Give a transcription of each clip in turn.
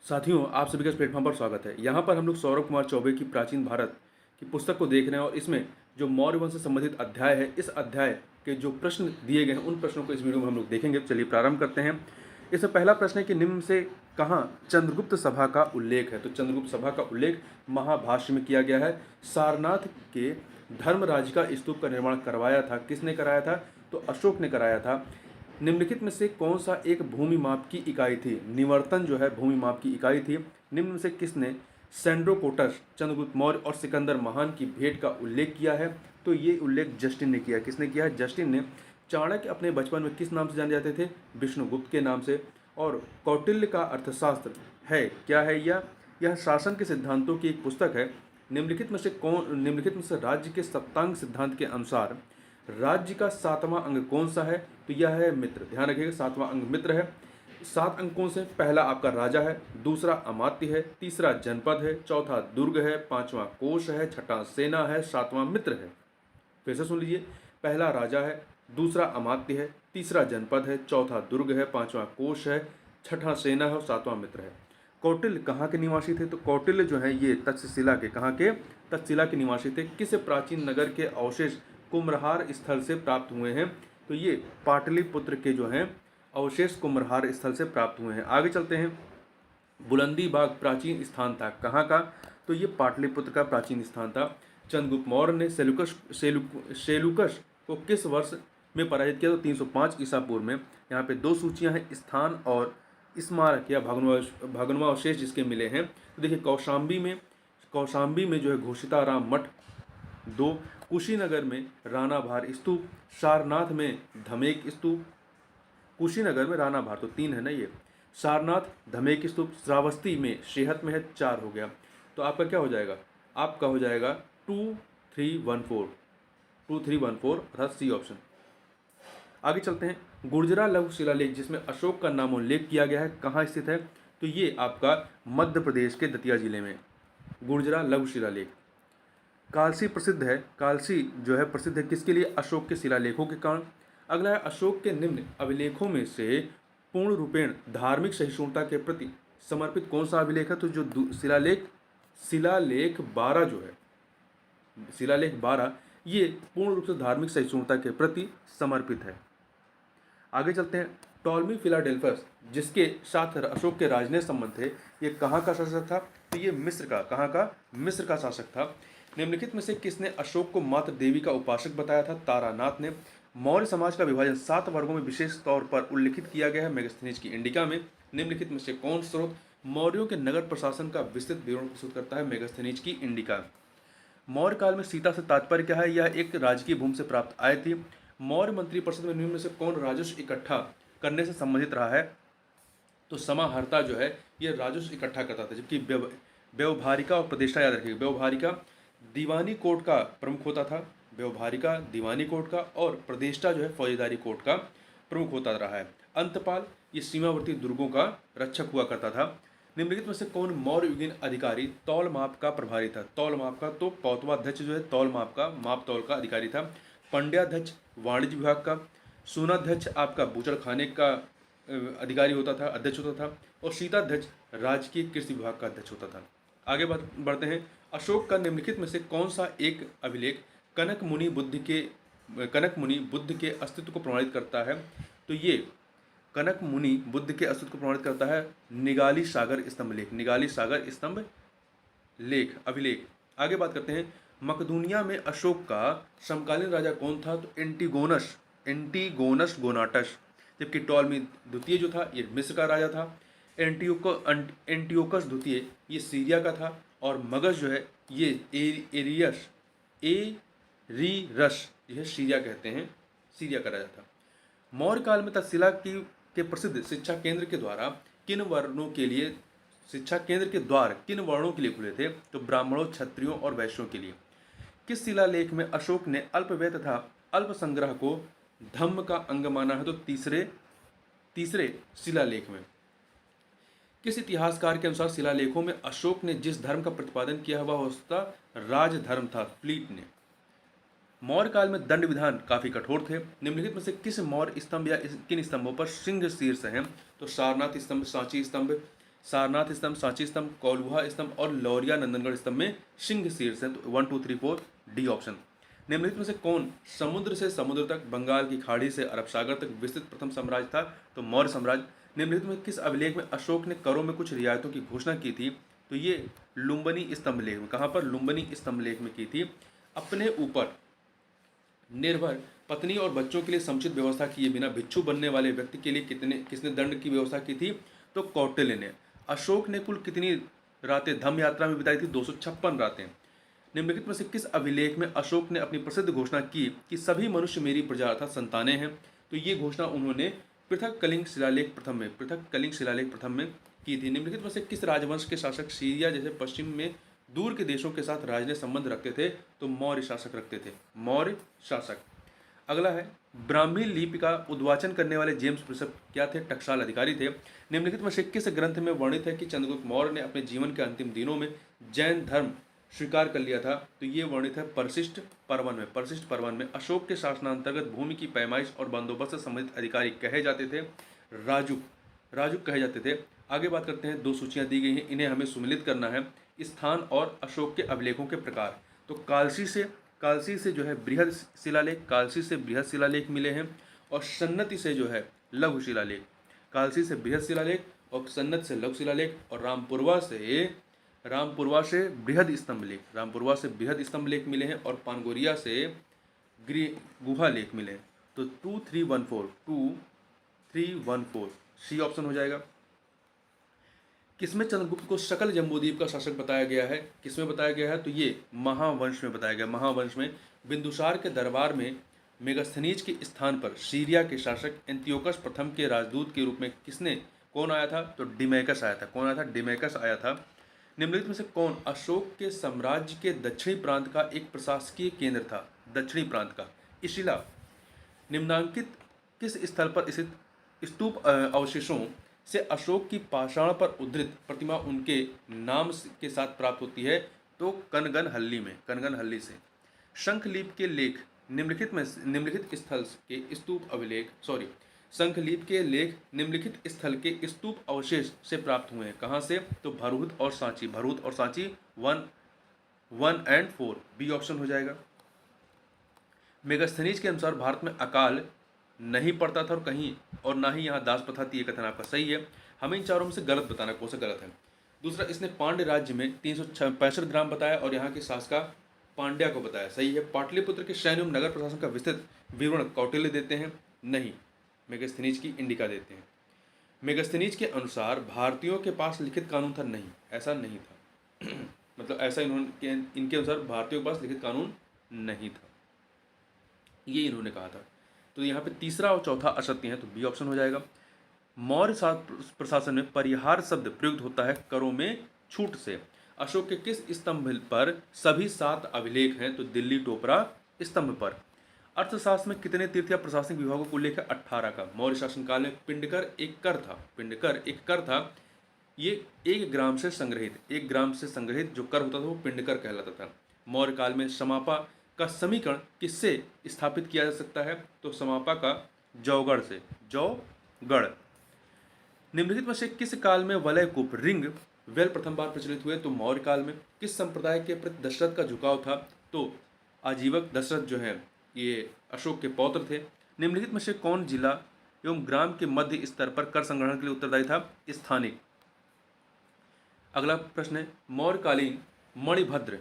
साथियों, आप सभी का इस प्लेटफॉर्म पर स्वागत है। यहाँ पर हम लोग सौरभ कुमार चौबे की प्राचीन भारत की पुस्तक को देख रहे हैं और इसमें जो मौर्य वंश से संबंधित अध्याय है, इस अध्याय के जो प्रश्न दिए गए हैं, उन प्रश्नों को इस वीडियो में हम लोग देखेंगे। चलिए प्रारंभ करते हैं। इसमें पहला प्रश्न है कि निम्न में से कहाँ चंद्रगुप्त सभा का उल्लेख है? तो चंद्रगुप्त सभा का उल्लेख महाभाष्य में किया गया है। सारनाथ के धर्मराज का स्तूप का निर्माण करवाया था, किसने कराया था? तो अशोक ने कराया था। निम्नलिखित में से कौन सा एक भूमि माप की इकाई थी? निवर्तन जो है भूमि माप की इकाई थी। निम्न में से किसने सेंड्रोकोटस, चंद्रगुप्त मौर्य और सिकंदर महान की भेंट का उल्लेख किया है? तो ये उल्लेख जस्टिन ने किया। किसने किया है? जस्टिन ने। चाणक्य अपने बचपन में किस नाम से जाने जाते थे? विष्णुगुप्त के नाम से। और कौटिल्य का अर्थशास्त्र है, क्या है यह शासन के सिद्धांतों की एक पुस्तक है। निम्नलिखित में से राज्य के सप्तांग सिद्धांत के अनुसार राज्य का सातवां अंग कौन सा है? तो यह है मित्र। ध्यान रखिएगा, सातवां अंग मित्र है। 7 अंग कौन से? पहला आपका राजा है, दूसरा अमात्य है, तीसरा जनपद है, चौथा दुर्ग है, पांचवा कोश है, छठा सेना है, सातवां मित्र है। फिर से सुन लीजिए, पहला राजा है, दूसरा अमात्य है, तीसरा जनपद है, चौथा दुर्ग है, पांचवा कोश है, छठा सेना है और सातवां मित्र है। कौटिल्य कहाँ के निवासी थे? तो कौटिल्य जो है ये तक्षशिला के, कहाँ के? तक्षशिला के निवासी थे। किस प्राचीन नगर के अवशेष कुम्भरहार स्थल से प्राप्त हुए हैं? तो ये पाटलिपुत्र के जो हैं अवशेष कुम्भरहार स्थल से प्राप्त हुए हैं। आगे चलते हैं। बुलंदी बाग प्राचीन स्थान था, कहाँ का? तो ये पाटलिपुत्र का प्राचीन स्थान था। चंद्रगुप्त मौर्य ने सेलुकस को किस वर्ष में पराजित किया? तो 305 ईसा पूर्व में। यहाँ पे 2 सूचियाँ हैं, स्थान और स्मारक या भग्नावशेष जिसके मिले हैं। तो देखिए, कौशाम्बी में जो है घोषिताराम मठ 2, कुशीनगर में राणा भार स्तूप, सारनाथ में धमेक स्तूप, कुशीनगर में राणा भार, तो 3 है ना ये, सारनाथ, धमेक स्तूप, श्रावस्ती में सेहत में है, 4 हो गया। तो आपका क्या हो जाएगा? आपका हो जाएगा 2314 अर्थात सी ऑप्शन। आगे चलते हैं। गुर्जरा लघु शिलालेख जिसमें अशोक का नामोल्लेख किया गया है, कहाँ स्थित है? तो ये आपका मध्य प्रदेश के दतिया जिले में गुर्जरा लघु शिलालेख। कालसी प्रसिद्ध है, कालसी जो है प्रसिद्ध है किसके लिए? अशोक के शिलालेखों के कारण। अगला है, अशोक के निम्न अभिलेखों में से पूर्ण रूपेण धार्मिक सहिष्णुता के प्रति समर्पित कौन सा अभिलेख है? तो जो शिलालेख 12 जो है, शिलालेख 12 ये पूर्ण रूप से धार्मिक सहिष्णुता के प्रति समर्पित है। आगे चलते हैं। टॉलमी फिलाडेल्फस जिसके साथ अशोक के राजनयिक संबंध थे, ये कहाँ का शासक था? तो ये मिस्र का, कहाँ का? मिस्र का शासक था। निम्नलिखित में से किसने अशोक को मात्र देवी का उपासक बताया था? तारानाथ ने। मौर्य समाज का विभाजन 7 वर्गों में विशेष तौर पर उल्लिखित किया गया है मेगास्थनीज की इंडिका में। निम्नलिखित में से कौन स्रोत मौर्यों के नगर प्रशासन का विस्तृत विवरण प्रस्तुत करता है? मेगास्थनीज की इंडिका। मौर्य काल में सीता से तात्पर्य क्या है? यह एक राजकीय भूमि से प्राप्त आय थी। मौर्य मंत्री परिषद में निम्न में से कौन राजस्व इकट्ठा करने से संबंधित रहा है? तो समाहर्ता जो है ये राजस्व इकट्ठा करता था, जबकि व्यवहारिका और प्रतिष्ठा, याद रखिएगा, व्यवहारिका दीवानी कोर्ट का प्रमुख होता था, व्यवहारिका दीवानी कोर्ट का, और प्रतिष्ठा जो है फौजदारी कोर्ट का प्रमुख होता रहा है। अंतपाल ये सीमावर्ती दुर्गों का रक्षक हुआ करता था। निम्नलिखित में से कौन मौर्य युगीन अधिकारी तौल माप का प्रभारी था? तौल माप का, तो कौतवाध्यक्ष जो है तौल माप का, माप तौल का अधिकारी था। पंड्याध्यक्ष वाणिज्य विभाग का, सूनाध्यक्ष आपका बूचड़ खाने का अधिकारी होता था, अध्यक्ष होता था, और सीताध्यक्ष राजकीय कृषि विभाग का अध्यक्ष होता था। आगे बढ़ते हैं। अशोक का निम्नलिखित में से कौन सा एक अभिलेख कनक मुनि बुद्ध के अस्तित्व को प्रमाणित करता है? तो ये कनक मुनि बुद्ध के अस्तित्व को प्रमाणित करता है निगाली सागर स्तंभ लेख, निगाली सागर स्तंभ लेख अभिलेख। आगे बात करते हैं। मकदूनिया में अशोक का समकालीन राजा कौन था? तो एंटीगोनस गोनाटस। जबकि टॉलमी द्वितीय जो था ये मिस्र का राजा था। एंटियोकस द्वितीय ये सीरिया का था। और मगध जो है ये एरियस यह सीरिया कहते हैं, सीरिया का राजा था। मौर्य काल में तक्षशिला के प्रसिद्ध शिक्षा केंद्र के द्वारा किन वर्णों के लिए शिक्षा केंद्र के द्वार किन वर्णों के लिए खुले थे? तो ब्राह्मणों, क्षत्रियों और वैश्यों के लिए। किस शिलालेख में अशोक ने अल्पव्यय तथा अल्प संग्रह को धम्म का अंग माना है? तो तीसरे शिलालेख में। किस इतिहासकार के अनुसार शिलालेखों में अशोक ने जिस धर्म का प्रतिपादन किया वह उसका राजधर्म था? फ्लीट ने। मौर्य काल में दंड विधान काफी कठोर थे। निम्नलिखित में से किस मौर्य स्तंभ या किन स्तंभों पर सिंह शीर्ष हैं? तो सारनाथ स्तंभ, सांची स्तंभ, सारनाथ स्तंभ, सांची स्तंभ, कोलुहा स्तंभ और लौरिया नंदनगढ़ स्तंभ में सिंह शीर्ष है। तो 1 2 3 4 डी ऑप्शन। निम्नलिखित में से कौन समुद्र से समुद्र तक, बंगाल की खाड़ी से अरब सागर तक विस्तृत प्रथम साम्राज्य था? तो मौर्य साम्राज्य। निम्नलिखित में किस अभिलेख में अशोक ने करों में कुछ रियायतों की घोषणा की थी? तो ये लुम्बिनी स्तंभ लेख में। कहाँ पर? लुम्बिनी स्तंभ लेख में की थी। अपने ऊपर निर्भर पत्नी और बच्चों के लिए समुचित व्यवस्था किए बिना भिक्षु बनने वाले व्यक्ति के लिए किसने दंड की व्यवस्था की थी? तो कौटिल्य ने। अशोक ने कुल कितनी रातें धम्म यात्रा में बिताई थी? 256 रातें। निम्नलिखित में से किस अभिलेख में अशोक ने अपनी प्रसिद्ध घोषणा की कि सभी मनुष्य मेरी प्रजा अर्थात संतानें हैं? तो ये घोषणा उन्होंने पृथक कलिंग शिलालेख प्रथम में की थी। निम्नलिखित में से किस राजवंश के शासक सीरिया जैसे पश्चिम में दूर के देशों के साथ राजनीतिक संबंध रखते थे? तो मौर्य शासक रखते थे, मौर्य शासक। अगला है ब्राह्मी लिपि का उद्वाचन करने वाले जेम्स बिशप क्या थे? टकसाल अधिकारी थे। निम्नलिखित में से किस ग्रंथ में वर्णित है कि चंद्रगुप्त मौर्य ने अपने जीवन के अंतिम दिनों में जैन धर्म स्वीकार कर लिया था? तो ये वर्णित है परिशिष्ट पर्वन में। परिशिष्ट पर्वन में अशोक के शासनांतर्गत भूमि की पैमाइश और बंदोबस्त से संबंधित अधिकारी कहे जाते थे राजुक, राजुक कहे जाते थे। आगे बात करते हैं, दो सूचियां दी गई हैं, इन्हें हमें सुमिलित करना है। स्थान और अशोक के अभिलेखों के प्रकार। तो कालसी से जो है बृहद शिलालेख, कालसी से बृहद शिलालेख मिले हैं और सन्नति से जो है लघु शिलालेख। कालसी से बृहद शिलालेख और सन्नत से लघु शिलालेख और रामपुरवा से बृहद स्तंभ लेख, रामपुरवा से बृहद स्तंभ लेख मिले हैं और पानगोरिया से गुहा लेख मिले हैं। तो 2314 सी ऑप्शन हो जाएगा। किसमें चंद्रगुप्त को सकल जम्बूद्वीप का शासक बताया गया है? किसमें बताया गया है? तो ये महावंश में बताया गया। महावंश में बिंदुसार के दरबार में मेगास्थनीज के स्थान पर सीरिया के शासक एंटियोकस प्रथम के राजदूत के रूप में कौन आया था? तो डिमेकस आया था। कौन आया था? डिमेकस आया था। निम्नलिखित में से कौन अशोक के साम्राज्य के दक्षिणी प्रांत का एक प्रशासकीय केंद्र था? दक्षिणी प्रांत का इशिला निम्नांकित किस स्थल पर स्थित स्तूप अवशेषों से अशोक की पाषाण पर उद्धृत प्रतिमा उनके नाम के साथ प्राप्त होती है? तो कनगनहल्ली में, कनगनहल्ली से। शंखलीप के लेख निम्नलिखित स्थल के स्तूप अभिलेख शंखलीप के लेख निम्नलिखित स्थल के स्तूप अवशेष से प्राप्त हुए हैं। कहाँ से? तो भरूच और सांची। 1 and 4 बी ऑप्शन हो जाएगा। मेगास्थनीज के अनुसार भारत में अकाल नहीं पड़ता था और ना ही यहाँ दास प्रथा थी। ये कथन आपका सही है। हमें इन चारों में से गलत बताना, कौन सा गलत है। दूसरा, इसने पांड्य राज्य में 365 ग्राम बताया और यहाँ के शासका पांड्या को बताया। सही है। पाटलिपुत्र के सैन्य एवं नगर प्रशासन का विस्तृत विवरण कौटिल्य देते हैं? नहीं, मेगास्थनीज की इंडिका देते हैं। मेगास्थनीज के अनुसार भारतीयों के पास लिखित कानून था? नहीं, ऐसा नहीं था। मतलब ऐसा इनके अनुसार भारतीयों के पास लिखित कानून नहीं था, ये इन्होंने कहा था। तो यहाँ पे तीसरा और चौथा असत्य है, तो बी ऑप्शन हो जाएगा। मौर्य प्रशासन में परिहार शब्द प्रयुक्त होता है करों में छूट से। अशोक के किस स्तंभ पर सभी 7 अभिलेख हैं? तो दिल्ली टोपरा स्तंभ पर। अर्थशास्त्र में कितने तीर्थ या प्रशासनिक विभागों को लेकर 18 का? मौर्य शासनकाल में पिंडकर एक कर था। ये 1 ग्राम से संग्रहित जो कर होता था वो पिंडकर कहलाता था। मौर्य काल में समापा का समीकरण किससे स्थापित किया जा सकता है? तो समापा का जौगढ़ से, जौगढ़। निम्नलिखित में से किस काल में वलयकूप रिंग वेल प्रथम बार प्रचलित हुए? तो मौर्य काल में। किस संप्रदाय के प्रति दशरथ का झुकाव था? तो आजीवक दशरथ जो है ये अशोक के पौत्र थे। निम्नलिखित में से कौन जिला एवं ग्राम के मध्य स्तर पर कर संग्रहण के लिए उत्तरदायी था? स्थानिक। अगला प्रश्न है, मौर्यकालीन मणिभद्र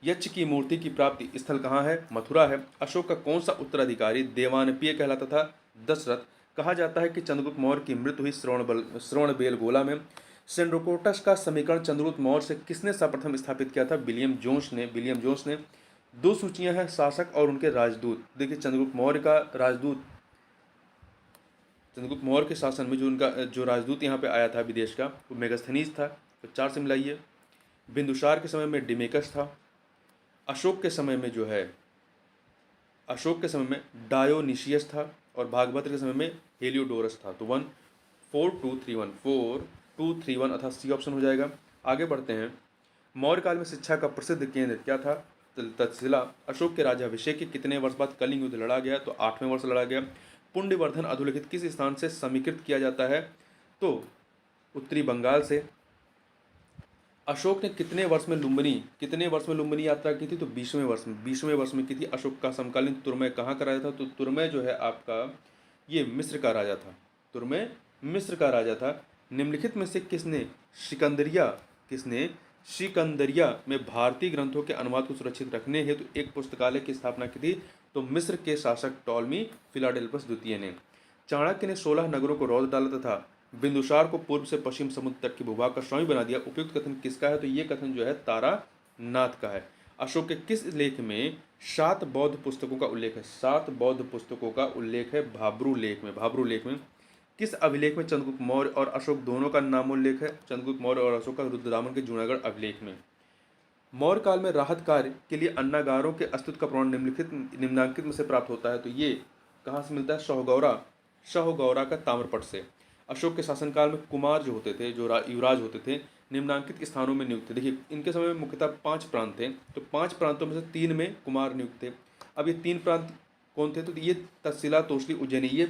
यक्ष की मूर्ति की प्राप्ति स्थल कहाँ है? मथुरा है। अशोक का कौन सा उत्तराधिकारी देवानपीय कहलाता था? दशरथ। कहा जाता है कि चंद्रगुप्त मौर्य की मृत्यु हुई श्रवणबेलगोला में। सेंड्रोकोटस का समीकरण चंद्रगुप्त मौर्य से किसने सर्वप्रथम स्थापित किया था? विलियम जोन्स ने। 2 सूचियां हैं, शासक और उनके राजदूत। देखिए, चंद्रगुप्त मौर्य के शासन में जो राजदूत यहाँ पे आया था विदेश का, वो मेगास्थनीज था। तो 4 से मिलाइए। बिंदुसार के समय में डिमेकस था। अशोक के समय में डायोनिशियस था और भागभद्र के समय में हेलियोडोरस था। तो 4-2-3-1 अर्थात सी ऑप्शन हो जाएगा। आगे बढ़ते हैं। मौर्य काल में शिक्षा का प्रसिद्ध केंद्र क्या था? तक्षशिला। अशोक के राज्याभिषेक के कितने वर्ष बाद कलिंग युद्ध लड़ा गया? तो 8वें वर्ष लड़ा गया। पुंडवर्धन अधोलिखित किस स्थान से समीकृत किया जाता है? तो उत्तरी बंगाल से। अशोक ने कितने वर्ष में लुम्बिनी यात्रा की थी? तो 20वें वर्ष में की थी। अशोक का समकालीन तुर्मय कहाँ का राजा था? तो तुर्मय जो है आपका ये मिस्र का राजा था। तुर्मय मिस्र का राजा था। निम्नलिखित में से किसने सिकंदरिया में भारतीय ग्रंथों के अनुवाद को सुरक्षित रखने हेतु एक पुस्तकालय की स्थापना की थी? तो मिस्र के शासक टॉलमी फिलाडेल्फस द्वितीय ने। चाणक्य ने 16 नगरों को रौंद डाला तथा बिंदुसार को पूर्व से पश्चिम समुद्र तट के भूभाग का स्वामी बना दिया। उपयुक्त कथन किसका है? तो ये कथन जो है तारानाथ का है। अशोक के किस लेख में 7 बौद्ध पुस्तकों का उल्लेख है? 7 बौद्ध पुस्तकों का उल्लेख है भाब्रू लेख में। किस अभिलेख में चंद्रगुप्त मौर्य और अशोक दोनों का नामोल्लेख है? चंद्रगुप्त मौर्य और अशोक का रुद्रदामन के जूनागढ़ अभिलेख में। मौर्य काल में राहत कार्य के लिए अन्नागारों के अस्तित्व का प्रमाण निम्नांकित में से प्राप्त होता है? तो ये कहाँ से मिलता है? शाहगौरा का ताम्रपट से। अशोक के शासनकाल में कुमार जो होते थे, जो युवराज होते थे, निम्नांकित स्थानों में नियुक्त थे। देखिए इनके समय में मुख्यतः 5 प्रांत थे, तो 5 प्रांतों में से 3 में कुमार नियुक्त थे। अब ये 3 प्रांत कौन थे? तो ये तक्षशिला, तोसली, उज्जैनी, ये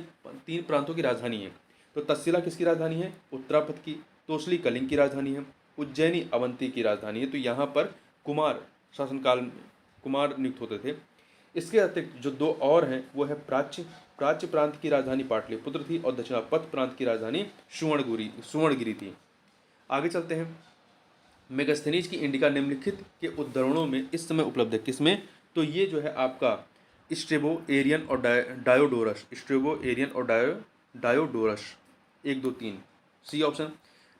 3 प्रांतों की राजधानी है। तो तक्षशिला किसकी राजधानी है? उत्तरापथ की। तोसली कलिंग की राजधानी है। उज्जैनी अवंती की राजधानी है। तो यहाँ पर कुमार शासनकाल में कुमार नियुक्त होते थे। इसके अतिरिक्त जो 2 और हैं वो है प्राच्य प्रांत की राजधानी पाटलिपुत्र थी और दक्षिणापथ प्रांत की राजधानी सुवर्णगिरी थी। आगे चलते हैं। मेगास्थनीज की इंडिका निम्नलिखित के उद्धरणों में इस समय उपलब्ध है। किसमें? तो ये जो है आपका स्ट्रेबो एरियन और डायोडोरस 1 2 3 सी ऑप्शन।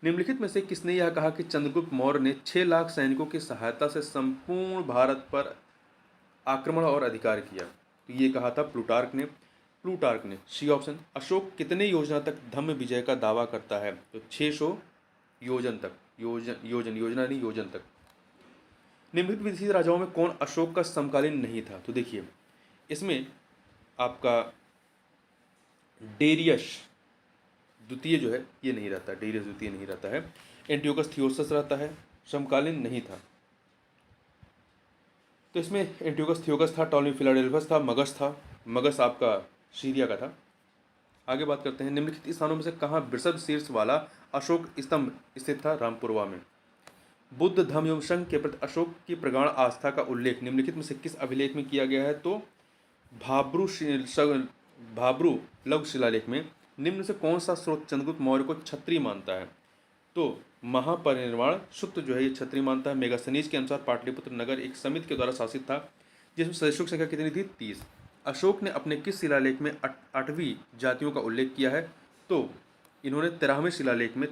निम्नलिखित में से किसने यह कहा कि चंद्रगुप्त मौर्य ने 6 लाख सैनिकों की सहायता से संपूर्ण भारत पर आक्रमण और अधिकार किया? तो ये कहा था प्लूटार्क ने सी ऑप्शन। अशोक कितने योजना तक धम्म विजय का दावा करता है? तो 600 योजन तक। योजन तक। निम्नलिखित विदेशी राजाओं में कौन अशोक का समकालीन नहीं था? तो देखिए इसमें आपका डेरियस द्वितीय जो है ये नहीं रहता, डेरियस द्वितीय नहीं रहता है। एंटियोकस थियोसस रहता है, समकालीन नहीं था। तो इसमें एंटियोकस थियोकस था, टॉलमी फिलाडेल्फस था, मगस आपका सीरिया का था। आगे बात करते हैं। निम्नलिखित स्थानों में से कहाँ वृषभ शीर्ष वाला अशोक स्तंभ स्थित था? रामपुरवा में। बुद्ध धम्म एवं संघ के प्रति अशोक की प्रगाढ़ आस्था का उल्लेख निम्नलिखित में से किस अभिलेख में किया गया है? तो भाब्रू लघु शिलालेख में। निम्न से कौन सा स्रोत चंद्रगुप्त मौर्य को क्षत्रिय मानता है? तो महापरिनिर्वाण सूत्र जो है ये क्षत्रिय मानता है। मेगास्थनीज के अनुसार पाटलिपुत्र नगर एक समिति के द्वारा शासित था जिसमें सदस्यों की संख्या कितनी थी? 30। अशोक ने अपने किस शिलालेख में 8वीं जातियों का उल्लेख किया है? तो इन्होंने 13वें शिलालेख में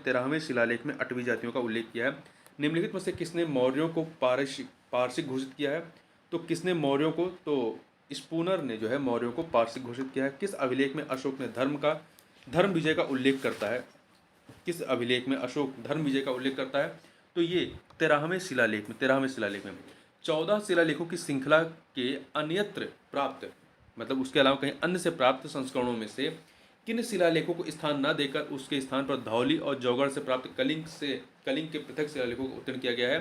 8वीं जातियों का उल्लेख किया है। निम्नलिखित में से किसने मौर्यों को पारसिक घोषित किया है? तो किसने मौर्यों को? तो स्पूनर ने जो है मौर्यों को पारसिक घोषित किया है। किस अभिलेख में अशोक ने धर्म विजय का उल्लेख करता है? किस अभिलेख में अशोक धर्म विजय का उल्लेख करता है? तो ये 13वें शिलालेख में। 14 शिलालेखों की श्रृंखला के अन्यत्र प्राप्त, मतलब उसके अलावा कहीं अन्य से प्राप्त संस्करणों में से किन शिलालेखों को स्थान न देकर उसके स्थान पर धौली और जौगढ़ से प्राप्त कलिंग के पृथक शिलालेखों को उत्तीर्ण किया गया है?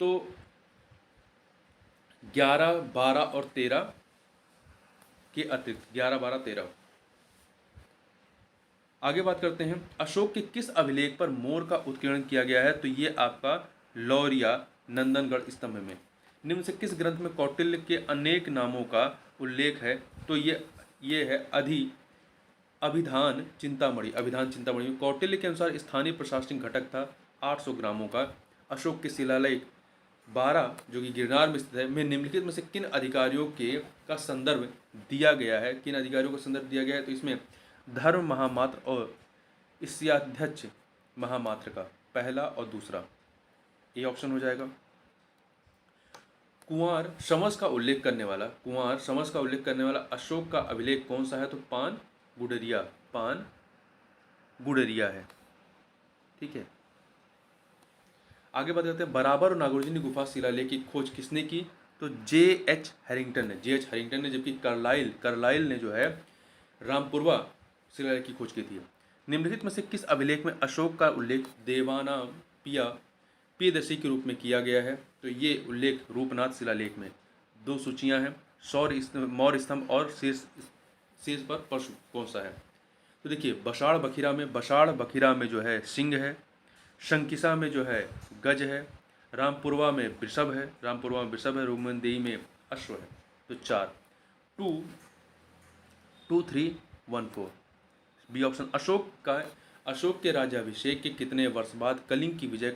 तो 11, 12 और 13 के अतिरिक्त 11, 12, 13। आगे बात करते हैं। अशोक के किस अभिलेख पर मोर का उत्कीर्णन किया गया है? तो ये आपका लौरिया नंदनगढ़ स्तंभ में। निम्न से किस ग्रंथ में कौटिल्य के अनेक नामों का उल्लेख है? तो ये है अभिधान चिंतामणि में। कौटिल्य के अनुसार स्थानीय प्रशासनिक घटक था 800 ग्रामों का। अशोक के शिलालेख 12 जो कि गिरनार में स्थित है में निम्नलिखित में से किन अधिकारियों का संदर्भ दिया गया है? तो इसमें धर्म महामात्र और इस्याध्यक्ष महामात्र का पहला और दूसरा, ये ऑप्शन हो जाएगा। कुंवर शमस का उल्लेख करने वाला अशोक का अभिलेख कौन सा है? तो पान गुडरिया है। ठीक है, आगे बात करते हैं। बराबर और नागार्जुनी गुफा शिलालेख की खोज किसने की? तो J.H. हैरिंगटन ने, जबकि कार्लाइल ने जो है रामपुरवा शिलालेख की खोज की थी। निम्नलिखित में से किस अभिलेख में अशोक का उल्लेख देवाना पियदर्शी के रूप में किया गया है? तो ये उल्लेख रूपनाथ शिलालेख में। 2 सूचियां हैं, मौर्य स्तंभ और शीर्ष पर परशु कौन सा है? तो देखिए बसाड़ बखीरा में जो है सिंह है, शंकिसा में जो है गज है, रामपुरवा में वृषभ है, रोमनदेही में अश्व है। तो 4 2 2 3 1 4 बी ऑप्शन अशोक का है। अशोक के राज्याभिषेक के कितने वर्ष बाद कलिंग की विजय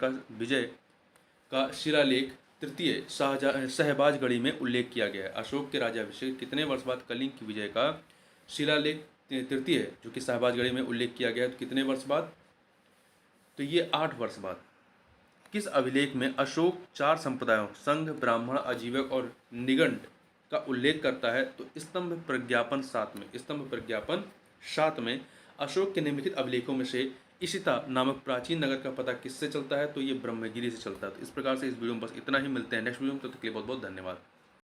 का शिलालेख तृतीय शहबाजगढ़ी में उल्लेख किया गया है। अशोक के राज्याभिषेक कितने वर्ष बाद कलिंग की विजय का शिलालेख तृतीय जो कि शहबाजगढ़ी में उल्लेख किया गया है, तो कितने वर्ष बाद? तो ये 8 वर्ष बाद। किस अभिलेख में अशोक 4 संप्रदायों संघ, ब्राह्मण, आजीवक और निगंट का उल्लेख करता है? तो स्तंभ प्रज्ञापन 7 में अशोक के निम्नलिखित अभिलेखों में से इशिता नामक प्राचीन नगर का पता किससे चलता है? तो ये ब्रह्मगिरी से चलता है। तो इस प्रकार से इस वीडियो में बस इतना ही। मिलते हैं नेक्स्ट वीडियो में, तब तक के लिए बहुत बहुत धन्यवाद।